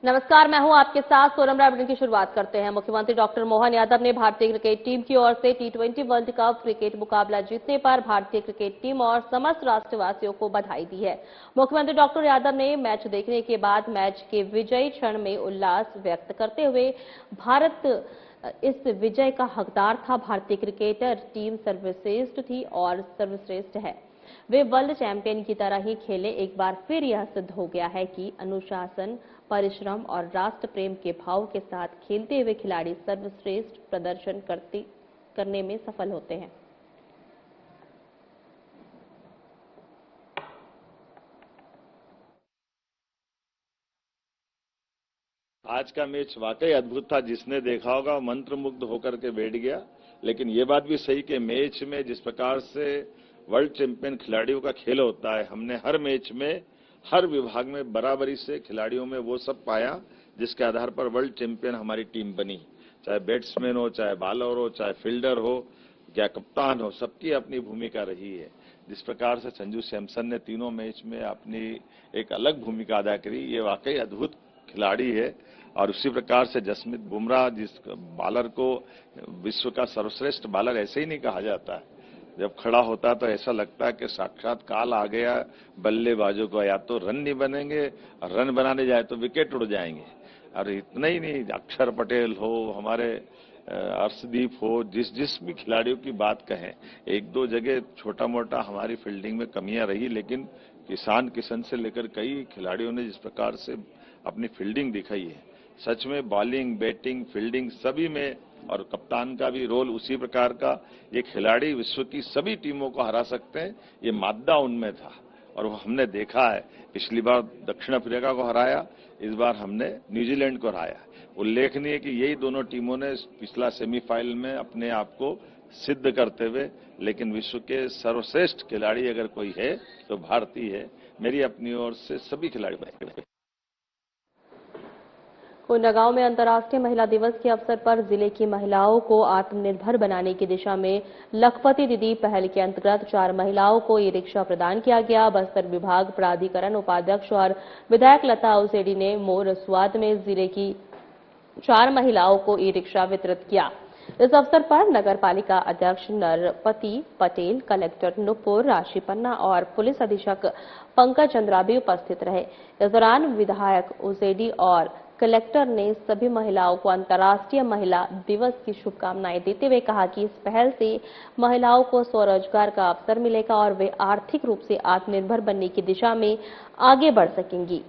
नमस्कार, मैं हूं आपके साथ सोनम राय। की शुरुआत करते हैं। मुख्यमंत्री डॉक्टर मोहन यादव ने भारतीय क्रिकेट टीम की ओर से T20 वर्ल्ड कप क्रिकेट मुकाबला जीतने पर भारतीय क्रिकेट टीम और समस्त राष्ट्रवासियों को बधाई दी है। मुख्यमंत्री डॉक्टर यादव ने मैच देखने के बाद मैच के विजयी क्षण में उल्लास व्यक्त करते हुए भारत इस विजय का हकदार था। भारतीय क्रिकेटर टीम सर्वश्रेष्ठ थी और सर्वश्रेष्ठ है। वे वर्ल्ड चैंपियन की तरह ही खेले। एक बार फिर यह सिद्ध हो गया है कि अनुशासन, परिश्रम और राष्ट्र प्रेम के भाव के साथ खेलते हुए खिलाड़ी सर्वश्रेष्ठ प्रदर्शन करने में सफल होते हैं। आज का मैच वाकई अद्भुत था। जिसने देखा होगा मंत्रमुग्ध होकर के बैठ गया। लेकिन ये बात भी सही कि मैच में जिस प्रकार से वर्ल्ड चैंपियन खिलाड़ियों का खेल होता है, हमने हर मैच में हर विभाग में बराबरी से खिलाड़ियों में वो सब पाया जिसके आधार पर वर्ल्ड चैंपियन हमारी टीम बनी। चाहे बैट्समैन हो, चाहे बॉलर हो, चाहे फील्डर हो या कप्तान हो, सबकी अपनी भूमिका रही है। जिस प्रकार से संजू सैमसन ने तीनों मैच में अपनी एक अलग भूमिका अदा करी, ये वाकई अद्भुत खिलाड़ी है। और उसी प्रकार से जसप्रीत बुमराह, जिस बॉलर को विश्व का सर्वश्रेष्ठ बॉलर ऐसे ही नहीं कहा जाता है, जब खड़ा होता है तो ऐसा लगता है कि साक्षात काल आ गया बल्लेबाजों को। या तो रन नहीं बनेंगे, रन बनाने जाए तो विकेट उड़ जाएंगे। और इतना ही नहीं, अक्षर पटेल हो, हमारे अर्शदीप हो, जिस भी खिलाड़ियों की बात कहें, एक दो जगह छोटा मोटा हमारी फील्डिंग में कमियां रही, लेकिन ईशान किशन से लेकर कई खिलाड़ियों ने जिस प्रकार से अपनी फील्डिंग दिखाई है, सच में बॉलिंग, बैटिंग, फील्डिंग सभी में, और कप्तान का भी रोल उसी प्रकार का। ये खिलाड़ी विश्व की सभी टीमों को हरा सकते हैं, ये मादा उनमें था और वो हमने देखा है। पिछली बार दक्षिण अफ्रीका को हराया, इस बार हमने न्यूजीलैंड को हराया। उल्लेखनीय है कि यही दोनों टीमों ने पिछला सेमीफाइनल में अपने आप को सिद्ध करते हुए, लेकिन विश्व के सर्वश्रेष्ठ खिलाड़ी अगर कोई है तो भारतीय है। मेरी अपनी ओर से सभी खिलाड़ी। कोंडागांव में अंतर्राष्ट्रीय महिला दिवस के अवसर पर जिले की महिलाओं को आत्मनिर्भर बनाने की दिशा में लखपति दीदी पहल के अंतर्गत 4 महिलाओं को ई रिक्शा प्रदान किया गया। बस्तर विभाग प्राधिकरण उपाध्यक्ष और विधायक लता उसेडी ने मोर स्वाद में जिले की 4 महिलाओं को ई रिक्शा वितरित किया। इस अवसर पर नगर पालिका अध्यक्ष नरपति पटेल, कलेक्टर नुपुर राशि पन्ना और पुलिस अधीक्षक पंकज चंद्रा भी उपस्थित रहे। इस दौरान विधायक उसेडी और कलेक्टर ने सभी महिलाओं को अंतर्राष्ट्रीय महिला दिवस की शुभकामनाएं देते हुए कहा कि इस पहल से महिलाओं को स्वरोजगार का अवसर मिलेगा और वे आर्थिक रूप से आत्मनिर्भर बनने की दिशा में आगे बढ़ सकेंगी।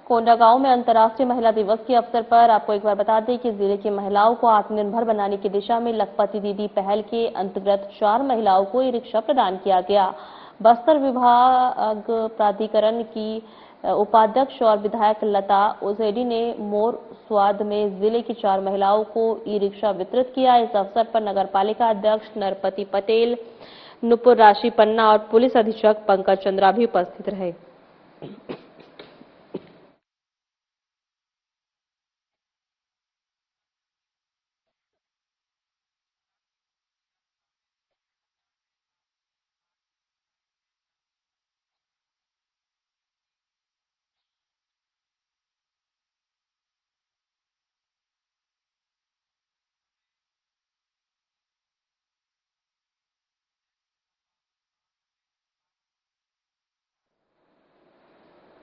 कोंडागांव में अंतर्राष्ट्रीय महिला दिवस के अवसर पर आपको एक बार बता दें कि जिले की महिलाओं को आत्मनिर्भर बनाने की दिशा में लखपति दीदी पहल के अंतर्गत 4 महिलाओं को ई रिक्शा प्रदान किया गया। बस्तर विभाग प्राधिकरण की उपाध्यक्ष और विधायक लता उसेडी ने मोर स्वाद में जिले की 4 महिलाओं को ई रिक्शा वितरित किया। इस अवसर पर नगर पालिका अध्यक्ष नरपति पटेल, नुपुर राशि पन्ना और पुलिस अधीक्षक पंकज चंद्रा भी उपस्थित रहे।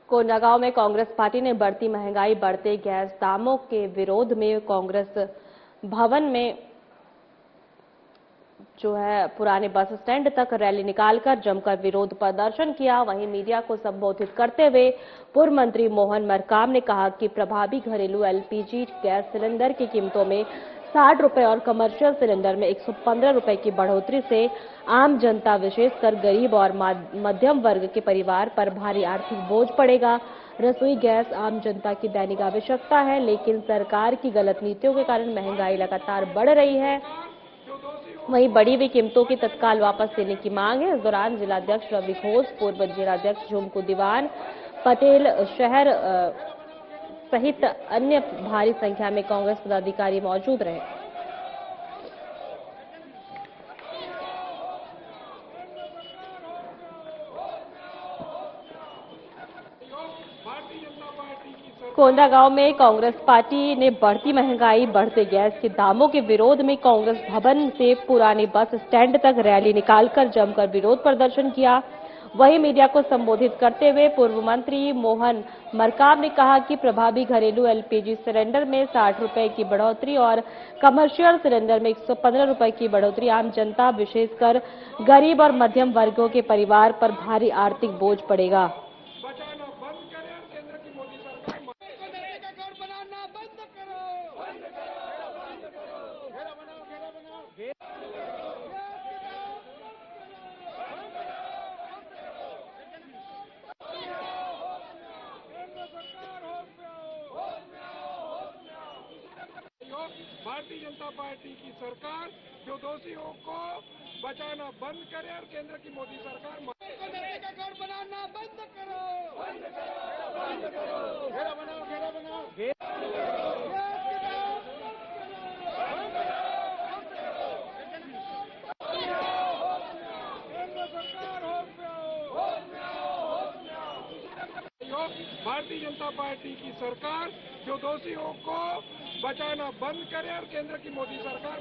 कोंडागांव में कांग्रेस पार्टी ने बढ़ती महंगाई, बढ़ते गैस दामों के विरोध में कांग्रेस भवन में पुराने बस स्टैंड तक रैली निकालकर जमकर विरोध प्रदर्शन किया। वहीं मीडिया को संबोधित करते हुए पूर्व मंत्री मोहन मरकाम ने कहा कि प्रभावी घरेलू एलपीजी गैस सिलेंडर की कीमतों में 60 रुपए और कमर्शियल सिलेंडर में 115 रुपए की बढ़ोतरी से आम जनता, विशेषकर गरीब और मध्यम वर्ग के परिवार पर भारी आर्थिक बोझ पड़ेगा। रसोई गैस आम जनता की दैनिक आवश्यकता है, लेकिन सरकार की गलत नीतियों के कारण महंगाई लगातार बढ़ रही है। वहीं बढ़ी हुई कीमतों की तत्काल वापस लेने की मांग है। इस दौरान जिलाध्यक्ष रवि घोष, पूर्व जिलाध्यक्ष झुमकू दीवान, पटेल शहर सहित अन्य भारी संख्या में कांग्रेस पदाधिकारी मौजूद रहे। कोंडागांव में कांग्रेस पार्टी ने बढ़ती महंगाई, बढ़ते गैस के दामों के विरोध में कांग्रेस भवन से पुराने बस स्टैंड तक रैली निकालकर जमकर विरोध प्रदर्शन किया। वहीं मीडिया को संबोधित करते हुए पूर्व मंत्री मोहन मरकाम ने कहा कि प्रभावी घरेलू एलपीजी सिलेंडर में 60 रुपए की बढ़ोतरी और कमर्शियल सिलेंडर में 115 रुपए की बढ़ोतरी आम जनता, विशेषकर गरीब और मध्यम वर्गों के परिवार पर भारी आर्थिक बोझ पड़ेगा। भारतीय जनता पार्टी की सरकार जो दोषियों को बचाना बंद करे और केंद्र की मोदी सरकार का घर बनाना बंद करो, घेरा बनाओ, घेरा बनाओ, केंद्र सरकार भारतीय जनता पार्टी की सरकार जो दोषियों को बचाना बंद करे और केंद्र की मोदी सरकार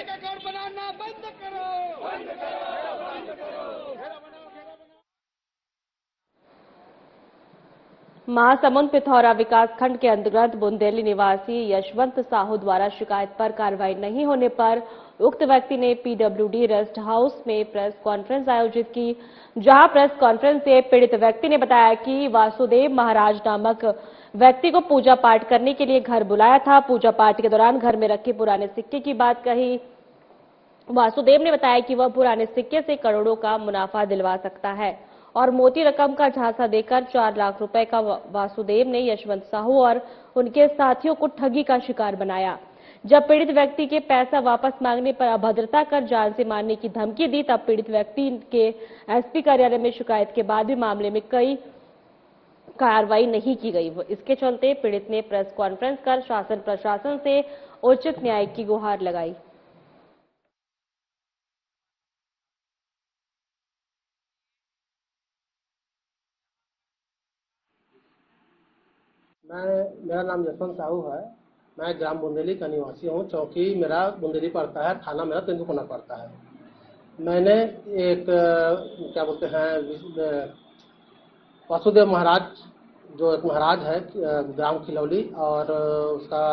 का घर बनाना बंद करो, महासमुंद पिथौरा विकासखंड के अंतर्गत बुंदेली निवासी यशवंत साहू द्वारा शिकायत पर कार्रवाई नहीं होने पर उक्त व्यक्ति ने पीडब्ल्यूडी रेस्ट हाउस में प्रेस कॉन्फ्रेंस आयोजित की, जहां प्रेस कॉन्फ्रेंस से पीड़ित व्यक्ति ने बताया कि वासुदेव महाराज नामक व्यक्ति को पूजा पाठ करने के लिए घर बुलाया था। पूजा पाठ के दौरान घर में रखे पुराने सिक्के की बात कही। वासुदेव ने बताया कि वह पुराने सिक्के से करोड़ों का मुनाफा दिलवा सकता है और मोटी रकम का झांसा देकर 4 लाख रुपए का वासुदेव ने यशवंत साहू और उनके साथियों को ठगी का शिकार बनाया। जब पीड़ित व्यक्ति के पैसा वापस मांगने पर अभद्रता कर जान से मारने की धमकी दी, तब पीड़ित व्यक्ति के एसपी कार्यालय में शिकायत के बाद भी मामले में कई कार्रवाई नहीं की गई। इसके चलते पीड़ित ने प्रेस कॉन्फ्रेंस कर शासन प्रशासन से उचित न्याय की गुहार लगाई। मेरा नाम यशवंत साहू है। मैं ग्राम बुंदेली का निवासी हूँ। चौकी मेरा बुंदेली पड़ता है, थाना मेरा तेंदुकोना पड़ता है। मैंने एक क्या बोलते हैं वासुदेव महाराज, जो एक महाराज है ग्राम खिलौली और उसका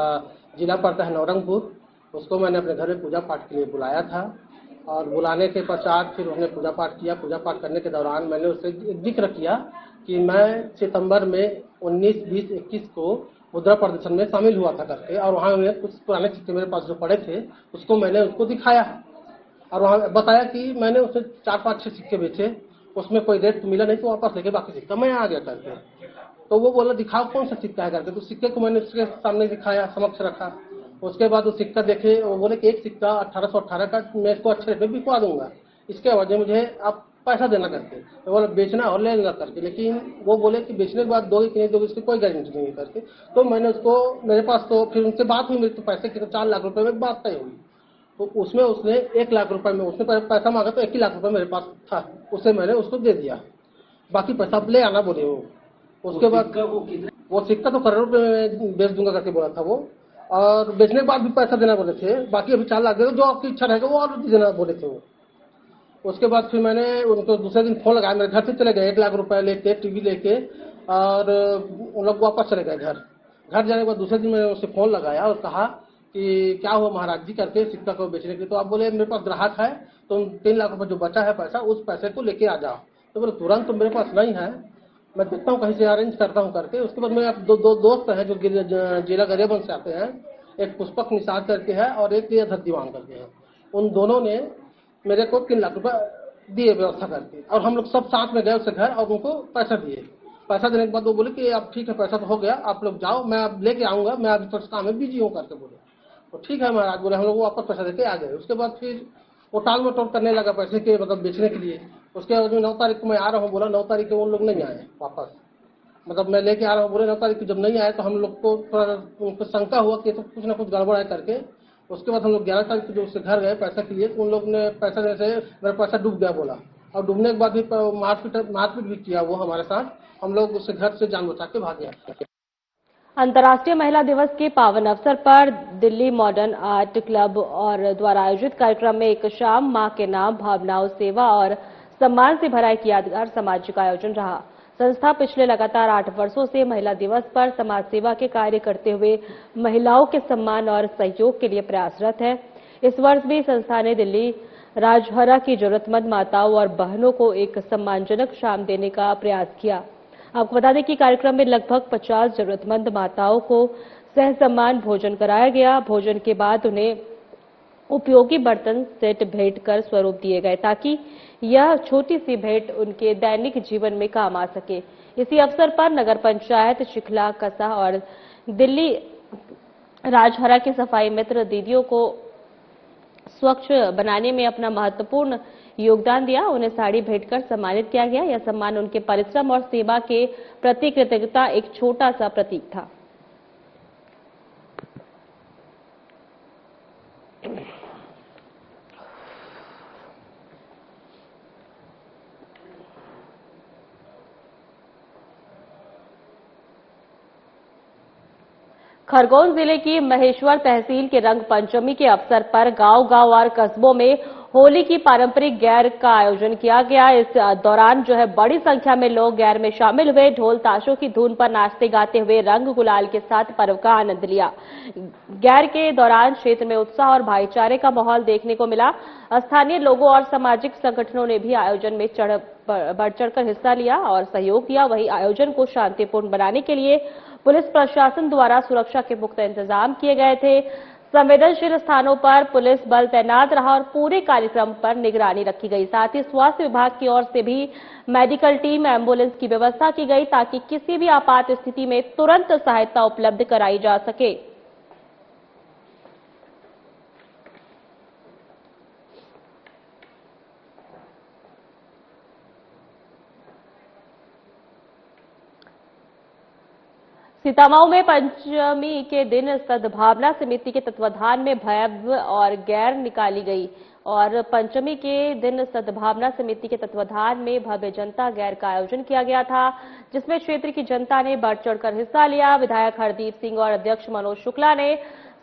जिला पड़ता है नवरंगपुर, उसको मैंने अपने घर में पूजा पाठ के लिए बुलाया था और बुलाने के पश्चात फिर उसने पूजा पाठ किया। पूजा पाठ करने के दौरान मैंने उससे एक जिक्र किया कि मैं सितंबर में 19, 20, 21 को मुद्रा प्रदर्शन में शामिल हुआ था करके, और वहाँ में कुछ पुराने सिक्के मेरे पास जो पड़े थे उसको मैंने उसको दिखाया और वहाँ बताया कि मैंने उससे 4-5-6 सिक्के बेचे, उसमें कोई रेट मिला नहीं तो वापस लेके बाकी सिक्का मैं आ गया करके। तो वो बोला दिखाओ कौन सा सिक्का है करके। तो सिक्के को मैंने उसके सामने दिखाया, समक्ष रखा। उसके बाद वो सिक्का देखे, वो बोले कि एक सिक्का 1818 का मैं इसको अच्छे रेट में बिकवा दूंगा, इसके वजह मुझे आप पैसा देना करके। तो बोला बेचना और ले लेना करके, लेकिन वो बोले कि बेचने के बाद दोगे कि नहीं दोगे इसकी कोई गारंटी नहीं करके। तो मैंने उसको, मेरे पास तो फिर उनसे बात हुई, मेरे तो पैसे की 4 लाख रुपए में बात तय हुई। तो उसमें उसने 1 लाख रुपए में उसने पैसा मांगा, तो 1 ही लाख रुपए मेरे पास था, उससे मैंने उसको दे दिया। बाकी पैसा ले आना बोले वो। उसके बाद वो सिक्का तो करोड़ रुपए में बेच दूंगा करके बोला था वो, और बेचने के बाद भी पैसा देना बोले थे। बाकी अभी 4 लाख दे दो, जो आपकी इच्छा रहेगा वो और देना बोले थे वो। उसके बाद फिर मैंने उनको दूसरे दिन फोन लगाया, मेरे घर से चले गए 1 लाख रुपए लेके, टीवी लेके, और उन लोग वापस चले गए घर जाने के बाद दूसरे दिन मैंने उससे फोन लगाया और कहा कि क्या हुआ महाराज जी करके सिक्का को बेचने के लिए। तो आप बोले मेरे पास ग्राहक है, तुम 3 लाख रुपए जो बचा है पैसा, उस पैसे को लेके आ जाओ। तो बोले तुरंत तो मेरे पास नहीं है, मैं देखता हूँ कहीं से अरेंज करता हूँ करके। उसके बाद मेरे दो दोस्त हैं जो जिला गरियाबंद से आते हैं, एक पुष्पक निषाद करके है और एक अधर दीवान करके है। उन दोनों ने मेरे को 3 लाख रुपए दिए व्यवस्था करके, और हम लोग सब साथ में गए उसके घर और उनको पैसा दिए। पैसा देने के बाद वो बोले कि अब ठीक है पैसा तो हो गया, आप लोग जाओ, मैं अब लेके आऊंगा, मैं अभी कुछ काम में बिजी हूँ करके बोले। तो ठीक है महाराज बोले, हम लोग वापस पैसा देके आ गए। उसके बाद फिर वो टाल मटोल करने लगा पैसे के, मतलब बेचने के लिए। उसके बाद 9 तारीख को मैं आ रहा हूँ, बोला 9 तारीख को उन लोग नहीं आए वापस, मतलब मैं लेके आ रहा हूँ, बोले 9 तारीख को जब नहीं आए तो हम लोग को थोड़ा उनको शंका हुआ कि तो कुछ ना कुछ गड़बड़ है करके। उसके बाद हम लोग 11 तारीख को जो उससे घर गए पैसा के लिए, तो उन लोग ने पैसा देने से मेरा पैसा डूब गया बोला, और डूबने के बाद भी मारपीट भी किया वो हमारे साथ। हम लोग उससे घर से जान बचा के भाग गया। अंतर्राष्ट्रीय महिला दिवस के पावन अवसर पर दिल्ली मॉडर्न आर्ट क्लब और द्वारा आयोजित कार्यक्रम में एक शाम मां के नाम भावनाओं, सेवा और सम्मान से भरा एक यादगार सामाजिक आयोजन रहा। संस्था पिछले लगातार 8 वर्षों से महिला दिवस पर समाज सेवा के कार्य करते हुए महिलाओं के सम्मान और सहयोग के लिए प्रयासरत है। इस वर्ष भी संस्था ने दिल्ली राजहरा की जरूरतमंद माताओं और बहनों को एक सम्मानजनक शाम देने का प्रयास किया। आपको बता दें कि कार्यक्रम में लगभग 50 जरूरतमंद माताओं को सह सम्मान भोजन कराया गया। भोजन के बाद उन्हें उपयोगी बर्तन सेट भेंट कर स्वरूप दिए गए ताकि यह छोटी सी भेंट उनके दैनिक जीवन में काम आ सके। इसी अवसर पर नगर पंचायत शिखला, कसा और दिल्ली राजहरा के सफाई मित्र दीदियों को स्वच्छ बनाने में अपना महत्वपूर्ण योगदान दिया। उन्हें साड़ी भेंटकर सम्मानित किया गया। यह सम्मान उनके परिश्रम और सेवा के प्रति कृतज्ञता एक छोटा सा प्रतीक था। खरगोन जिले की महेश्वर तहसील के रंग पंचमी के अवसर पर गांव-गांव और कस्बों में होली की पारंपरिक गैर का आयोजन किया गया। इस दौरान बड़ी संख्या में लोग गैर में शामिल हुए। ढोल ताशों की धुन पर नाचते गाते हुए रंग गुलाल के साथ पर्व का आनंद लिया। गैर के दौरान क्षेत्र में उत्साह और भाईचारे का माहौल देखने को मिला। स्थानीय लोगों और सामाजिक संगठनों ने भी आयोजन में बढ़ चढ़कर हिस्सा लिया और सहयोग दिया। वहीं आयोजन को शांतिपूर्ण बनाने के लिए पुलिस प्रशासन द्वारा सुरक्षा के पुख्ता इंतजाम किए गए थे। संवेदनशील स्थानों पर पुलिस बल तैनात रहा और पूरे कार्यक्रम पर निगरानी रखी गई। साथ ही स्वास्थ्य विभाग की ओर से भी मेडिकल टीम, एम्बुलेंस की व्यवस्था की गई ताकि किसी भी आपात स्थिति में तुरंत सहायता उपलब्ध कराई जा सके। सीतामऊ में पंचमी के दिन सद्भावना समिति के तत्वाधान में भव्य और गैर निकाली गई और पंचमी के दिन सद्भावना समिति के तत्वाधान में भव्य जनता गैर का आयोजन किया गया था, जिसमें क्षेत्र की जनता ने बढ़ चढ़कर हिस्सा लिया। विधायक हरदीप सिंह और अध्यक्ष मनोज शुक्ला ने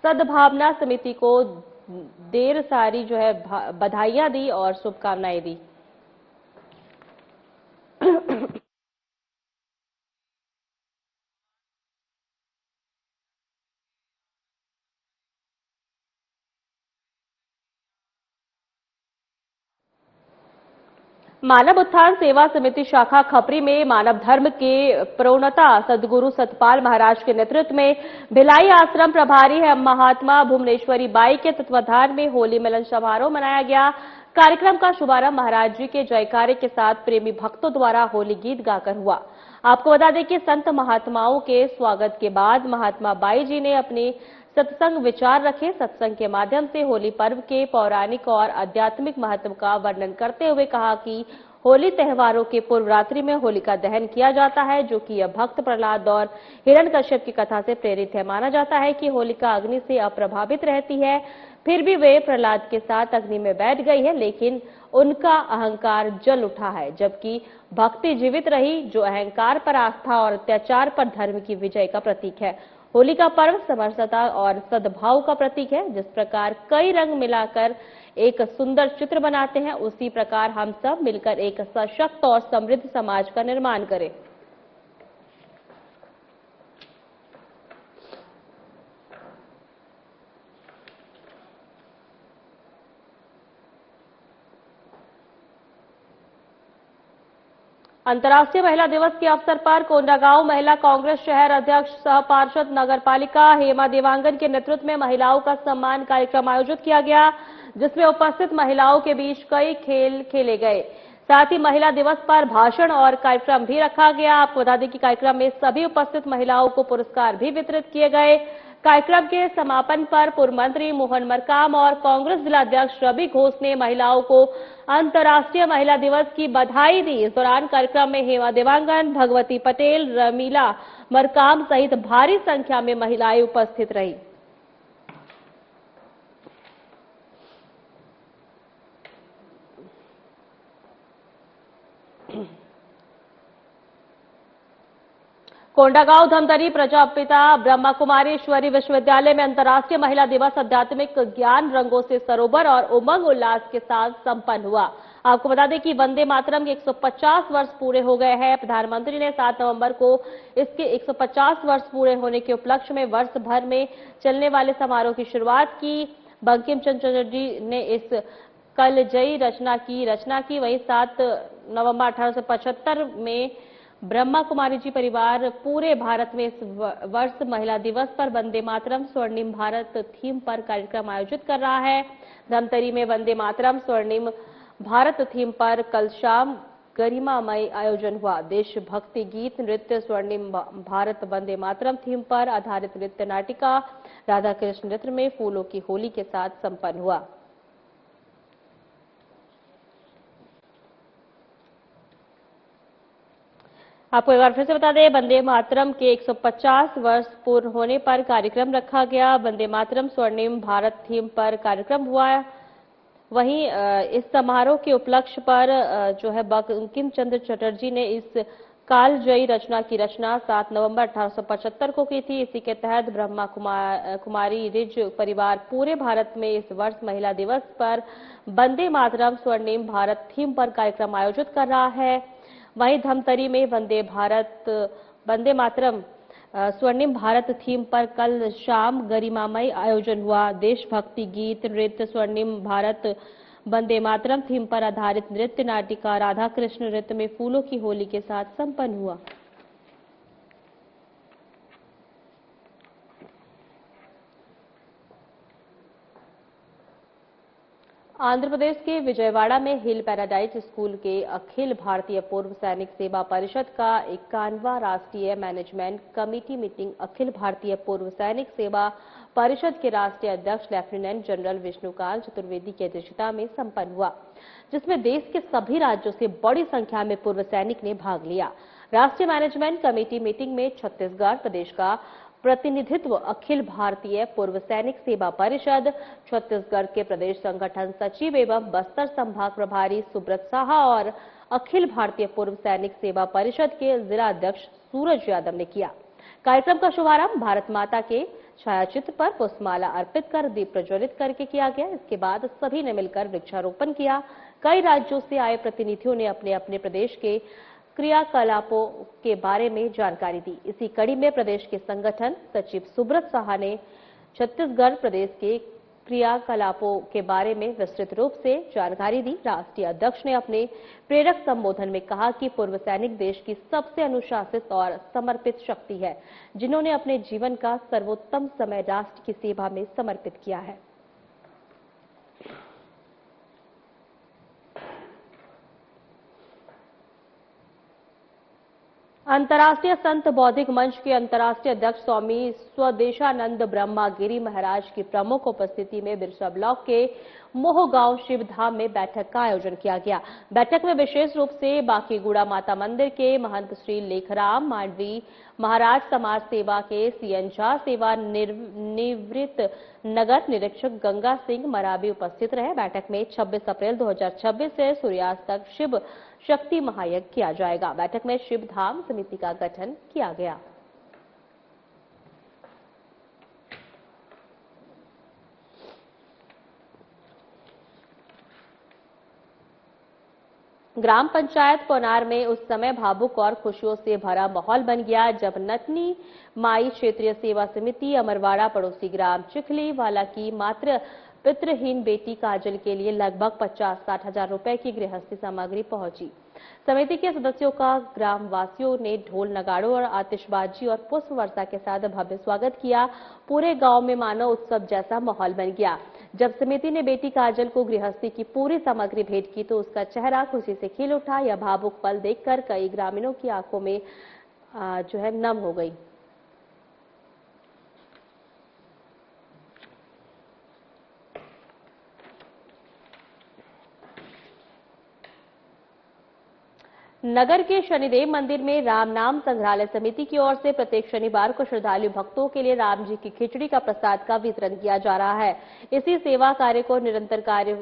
सद्भावना समिति को ढेर सारी बधाइयां दी और शुभकामनाएं दी। मानव उत्थान सेवा समिति शाखा खपरी में मानव धर्म के प्रणेता सदगुरु सतपाल महाराज के नेतृत्व में भिलाई आश्रम प्रभारी है महात्मा भुवनेश्वरी बाई के तत्वाधान में होली मिलन समारोह मनाया गया। कार्यक्रम का शुभारंभ महाराज जी के जयकारे के साथ प्रेमी भक्तों द्वारा होली गीत गाकर हुआ। आपको बता दें कि संत महात्माओं के स्वागत के बाद महात्मा बाई जी ने अपने सत्संग विचार रखे। सत्संग के माध्यम से होली पर्व के पौराणिक और आध्यात्मिक महत्व का वर्णन करते हुए कहा कि होली त्योहारों के पूर्व रात्रि में होलिका दहन किया जाता है, जो कि यह भक्त प्रहलाद और हिरण्यकश्यप की कथा से प्रेरित है। माना जाता है कि होलिका अग्नि से अप्रभावित रहती है, फिर भी वे प्रहलाद के साथ अग्नि में बैठ गई है, लेकिन उनका अहंकार जल उठा है, जबकि भक्ति जीवित रही, जो अहंकार पर आस्था और अत्याचार पर धर्म की विजय का प्रतीक है। होली का पर्व समरसता और सद्भाव का प्रतीक है। जिस प्रकार कई रंग मिलाकर एक सुंदर चित्र बनाते हैं, उसी प्रकार हम सब मिलकर एक सशक्त और समृद्ध समाज का निर्माण करें। अंतर्राष्ट्रीय महिला दिवस के अवसर पर कोंडागांव महिला कांग्रेस शहर अध्यक्ष सह पार्षद नगर पालिका हेमा देवांगन के नेतृत्व में महिलाओं का सम्मान कार्यक्रम आयोजित किया गया, जिसमें उपस्थित महिलाओं के बीच कई खेल खेले गए। साथ ही महिला दिवस पर भाषण और कार्यक्रम भी रखा गया। आपको बता दें कि कार्यक्रम में सभी उपस्थित महिलाओं को पुरस्कार भी वितरित किए गए। कार्यक्रम के समापन पर पूर्व मंत्री मोहन मरकाम और कांग्रेस जिलाध्यक्ष रवि घोष ने महिलाओं को अंतर्राष्ट्रीय महिला दिवस की बधाई दी। इस दौरान कार्यक्रम में हेमा देवांगन, भगवती पटेल, रमीला मरकाम सहित भारी संख्या में महिलाएं उपस्थित रही। कोंडागांव धमतरी प्रजापिता ब्रह्मा कुमारी ईश्वरी विश्वविद्यालय में अंतर्राष्ट्रीय महिला दिवस आध्यात्मिक ज्ञान रंगों से सरोवर और उमंग उल्लास के साथ संपन्न हुआ। आपको बता दें कि वंदे मातरम के 150 वर्ष पूरे हो गए हैं। प्रधानमंत्री ने 7 नवंबर को इसके 150 वर्ष पूरे होने के उपलक्ष्य में वर्ष भर में चलने वाले समारोह की शुरुआत की। बंकिम चंद्र चटर्जी ने इस कलजयी रचना की। वहीं 7 नवंबर 1875 में ब्रह्मा कुमारी जी परिवार पूरे भारत में इस वर्ष महिला दिवस पर वंदे मातरम स्वर्णिम भारत थीम पर कार्यक्रम आयोजित कर रहा है। धमतरी में वंदे मातरम स्वर्णिम भारत थीम पर कल शाम गरिमामय आयोजन हुआ। देशभक्ति गीत, नृत्य, स्वर्णिम भारत वंदे मातरम थीम पर आधारित नृत्य नाटिका राधा कृष्ण नृत्य में फूलों की होली के साथ संपन्न हुआ। आपको एक बार फिर से बता दें, वंदे मातरम के 150 वर्ष पूर्ण होने पर कार्यक्रम रखा गया। वंदे मातरम स्वर्णिम भारत थीम पर कार्यक्रम हुआ। वहीं इस समारोह के उपलक्ष्य पर जो है बंकिम चंद्र चटर्जी ने इस कालजयी रचना की रचना 7 नवंबर 1875 को की थी। इसी के तहत ब्रह्मा कुमारी रिज परिवार पूरे भारत में इस वर्ष महिला दिवस पर वंदे मातरम स्वर्णिम भारत थीम पर कार्यक्रम आयोजित कर रहा है। वहीं धमतरी में वंदे मातरम स्वर्णिम भारत थीम पर कल शाम गरिमामय आयोजन हुआ। देशभक्ति गीत, नृत्य, स्वर्णिम भारत वंदे मातरम थीम पर आधारित नृत्य नाटिका राधा कृष्ण नृत्य में फूलों की होली के साथ संपन्न हुआ। आंध्र प्रदेश के विजयवाड़ा में हिल पैराडाइज स्कूल के अखिल भारतीय पूर्व सैनिक सेवा परिषद का 51वां राष्ट्रीय management committee meeting Akhil Bharatiya पूर्व सैनिक सेवा परिषद के राष्ट्रीय अध्यक्ष लेफ्टिनेंट जनरल विष्णुकांत चतुर्वेदी की अध्यक्षता में संपन्न हुआ, जिसमें देश के सभी राज्यों से बड़ी संख्या में पूर्व सैनिक ने भाग लिया। राष्ट्रीय मैनेजमेंट कमेटी मीटिंग में छत्तीसगढ़ प्रदेश का प्रतिनिधित्व अखिल भारतीय पूर्व सैनिक सेवा परिषद, छत्तीसगढ़ के प्रदेश संगठन सचिव एवं बस्तर संभाग प्रभारी सुब्रत साहा और अखिल भारतीय पूर्व सैनिक सेवा परिषद के जिला अध्यक्ष सूरज यादव ने किया। कार्यक्रम का शुभारंभ भारत माता के छायाचित्र पर पुष्पमाला अर्पित कर दीप प्रज्वलित करके किया गया। इसके बाद सभी ने मिलकर वृक्षारोपण किया। कई राज्यों से आए प्रतिनिधियों ने अपने अपने प्रदेश के क्रियाकलापों के बारे में जानकारी दी। इसी कड़ी में प्रदेश के संगठन सचिव सुब्रत साहा ने छत्तीसगढ़ प्रदेश के क्रियाकलापों के बारे में विस्तृत रूप से जानकारी दी। राष्ट्रीय अध्यक्ष ने अपने प्रेरक संबोधन में कहा कि पूर्व सैनिक देश की सबसे अनुशासित और समर्पित शक्ति है, जिन्होंने अपने जीवन का सर्वोत्तम समय राष्ट्र की सेवा में समर्पित किया है। अंतर्राष्ट्रीय संत बौद्धिक मंच के अंतर्राष्ट्रीय अध्यक्ष स्वामी स्वदेशानंद ब्रह्मागिरी महाराज की प्रमुख उपस्थिति में बिरसा ब्लॉक के मोहगांव शिव धाम में बैठक का आयोजन किया गया। बैठक में विशेष रूप से बाकीगुड़ा माता मंदिर के महंत श्री लेखराम मांडवी महाराज, समाज सेवा के सीएन झा, सेवा निवृत्त नगर निरीक्षक गंगा सिंह मरावी उपस्थित रहे। बैठक में 26 अप्रैल 2026 से सूर्यास्त तक शिव शक्ति महायज्ञ किया जाएगा। बैठक में शिव धाम समिति का गठन किया गया। ग्राम पंचायत कोनार में उस समय भावुक और खुशियों से भरा माहौल बन गया जब नतनी माई क्षेत्रीय सेवा समिति अमरवाड़ा पड़ोसी ग्राम चिखली वाला की मात्र पितृहीन बेटी काजल के लिए लगभग 50-60 हजार रुपए की गृहस्थी सामग्री पहुंची। समिति के सदस्यों का ग्राम वासियों ने ढोल नगाड़ों और आतिशबाजी और पुष्प वर्षा के साथ भव्य स्वागत किया। पूरे गांव में मानो उत्सव जैसा माहौल बन गया। जब समिति ने बेटी काजल को गृहस्थी की पूरी सामग्री भेंट की तो उसका चेहरा खुशी से खिल उठा। यह भावुक पल देखकर कई ग्रामीणों की आंखों में जो है नम हो गई। नगर के शनिदेव मंदिर में राम नाम संग्रहालय समिति की ओर से प्रत्येक शनिवार को श्रद्धालु भक्तों के लिए राम जी की खिचड़ी का प्रसाद का वितरण किया जा रहा है। इसी सेवा कार्य को निरंतर कार्य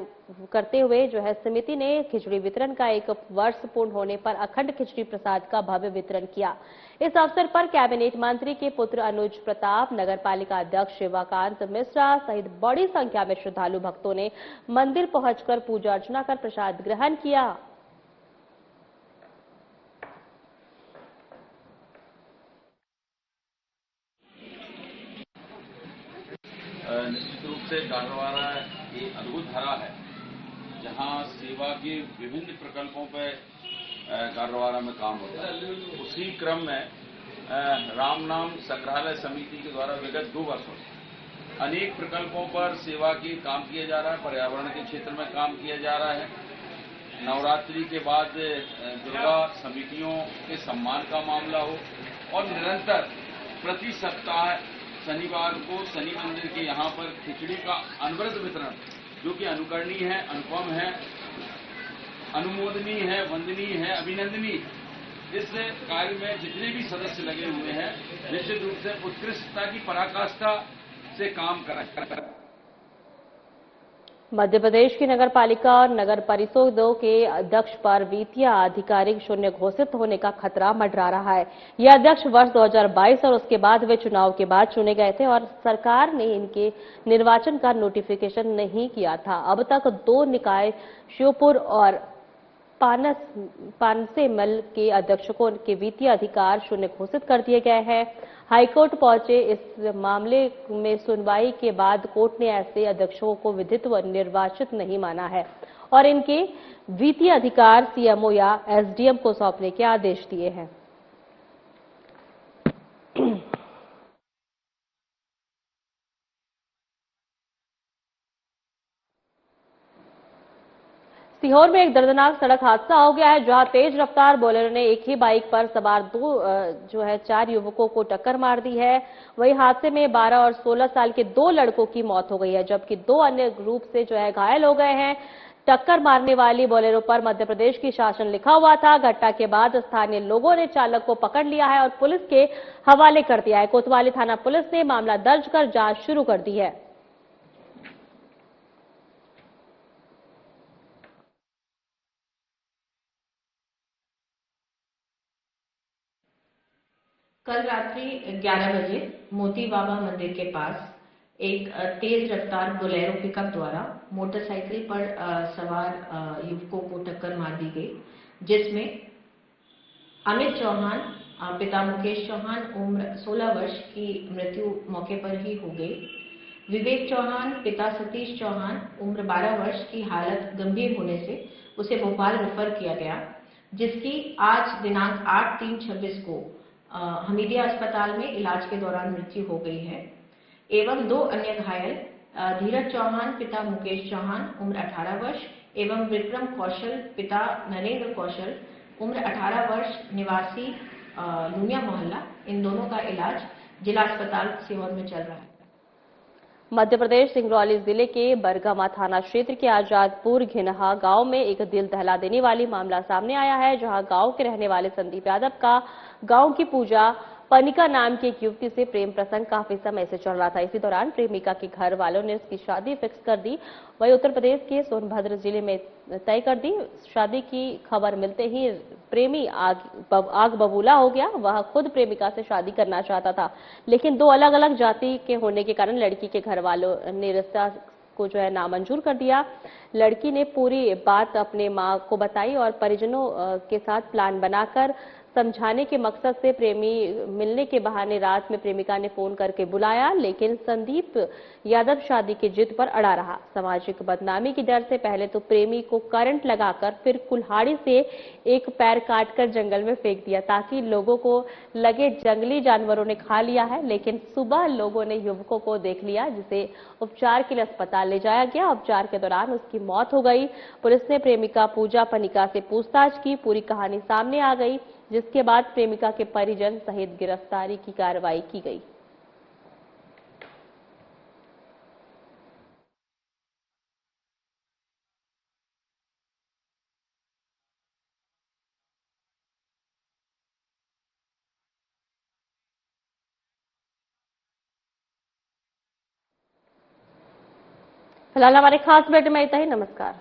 करते हुए समिति ने खिचड़ी वितरण का 1 वर्ष पूर्ण होने पर अखंड खिचड़ी प्रसाद का भव्य वितरण किया। इस अवसर पर कैबिनेट मंत्री के पुत्र अनुज प्रताप, नगर पालिका अध्यक्ष शिवाकांत मिश्रा सहित बड़ी संख्या में श्रद्धालु भक्तों ने मंदिर पहुंचकर पूजा अर्चना कर प्रसाद ग्रहण किया। निश्चित रूप से गारवारा एक अद्भुत धारा है, जहां सेवा के विभिन्न प्रकल्पों पर गारवारा में काम होता है। उसी क्रम में राम नाम संग्रहालय समिति के द्वारा विगत 2 वर्षों से अनेक प्रकल्पों पर सेवा के काम किया जा रहा है। पर्यावरण के क्षेत्र में काम किया जा रहा है। नवरात्रि के बाद दुर्गा समितियों के सम्मान का मामला हो और निरंतर प्रति सप्ताह शनिवार को शनि मंदिर के यहाँ पर खिचड़ी का अनवरत वितरण, जो कि अनुकरणीय है, अनुपम है, अनुमोदनीय है, वंदनीय है, अभिनंदनीय। इस कार्य में जितने भी सदस्य लगे हुए हैं, निश्चित रूप से उत्कृष्टता की पराकाष्ठा से काम करें। मध्य प्रदेश की नगर पालिका और नगर परिषदों के अध्यक्ष पर वित्तीय आधिकारिक शून्य घोषित होने का खतरा मंडरा रहा है। ये अध्यक्ष वर्ष 2022 और उसके बाद हुए चुनाव के बाद चुने गए थे और सरकार ने इनके निर्वाचन का नोटिफिकेशन नहीं किया था। अब तक 2 निकाय श्योपुर और पानसेमल के अध्यक्षों के वित्तीय अधिकार शून्य घोषित कर दिए गए हैं। हाईकोर्ट पहुंचे इस मामले में सुनवाई के बाद कोर्ट ने ऐसे अध्यक्षों को विधिक व निर्वाचित नहीं माना है और इनके वित्तीय अधिकार सीएमओ या एसडीएम को सौंपने के आदेश दिए हैं। सीहोर में एक दर्दनाक सड़क हादसा हो गया है, जहां तेज रफ्तार बोलेरो ने एक ही बाइक पर सवार 4 युवकों को टक्कर मार दी है। वहीं हादसे में 12 और 16 साल के 2 लड़कों की मौत हो गई है, जबकि 2 अन्य रूप से घायल हो गए हैं। टक्कर मारने वाली बोलेरो पर मध्य प्रदेश की शासन लिखा हुआ था। घटना के बाद स्थानीय लोगों ने चालक को पकड़ लिया है और पुलिस के हवाले कर दिया है। कोतवाली थाना पुलिस ने मामला दर्ज कर जांच शुरू कर दी है। कल रात्रि 11 बजे मोती बाबा मंदिर के पास एक तेज रफ्तार बोलेरो पिकअप द्वारा मोटरसाइकिल पर सवार युवकों को टक्कर मार दी गई, जिसमें अमित चौहान पिता मुकेश चौहान उम्र 16 वर्ष की मृत्यु मौके पर ही हो गई। विवेक चौहान पिता सतीश चौहान उम्र 12 वर्ष की हालत गंभीर होने से उसे भोपाल रेफर किया गया, जिसकी आज दिनांक 8/3/26 को हमीदिया अस्पताल में इलाज के दौरान मृत्यु हो गई है एवं 2 अन्य घायल धीरज चौहान पिता मुकेश चौहान उम्र 18 वर्ष एवं विक्रम कौशल पिता नरेंद्र कौशल उम्र 18 वर्ष निवासी लूनिया मोहल्ला, इन दोनों का इलाज जिला अस्पताल सीहोर में चल रहा है। मध्य प्रदेश सिंगरौली जिले के बरगामा थाना क्षेत्र के आजादपुर घिनहा गांव में एक दिल दहला देने वाली मामला सामने आया है, जहां गांव के रहने वाले संदीप यादव का गांव की पूजा पनिका नाम की एक युवती से प्रेम प्रसंग काफी समय से चल रहा था। इसी दौरान प्रेमिका के घर वालों ने उसकी शादी फिक्स कर दी। वहीं उत्तर प्रदेश के सोनभद्र जिले में तय कर दी। शादी की खबर मिलते ही प्रेमी आग बबूला हो गया। वह खुद प्रेमिका से शादी करना चाहता था, लेकिन 2 अलग अलग जाति के होने के कारण लड़की के घर वालों ने रिश्ता को नामंजूर कर दिया। लड़की ने पूरी बात अपने मां को बताई और परिजनों के साथ प्लान बनाकर समझाने के मकसद से प्रेमी मिलने के बहाने रात में प्रेमिका ने फोन करके बुलाया, लेकिन संदीप यादव शादी की जिद पर अड़ा रहा। सामाजिक बदनामी की डर से पहले तो प्रेमी को करंट लगाकर फिर कुल्हाड़ी से एक पैर काटकर जंगल में फेंक दिया, ताकि लोगों को लगे जंगली जानवरों ने खा लिया है। लेकिन सुबह लोगों ने युवकों को देख लिया, जिसे उपचार के लिए अस्पताल ले जाया गया। उपचार के दौरान उसकी मौत हो गई। पुलिस ने प्रेमिका पूजा पनिका से पूछताछ की। पूरी कहानी सामने आ गई, जिसके बाद प्रेमिका के परिजन सहित गिरफ्तारी की कार्रवाई की गई। फिलहाल हमारे खास बुलेटिन में इतना ही। नमस्कार।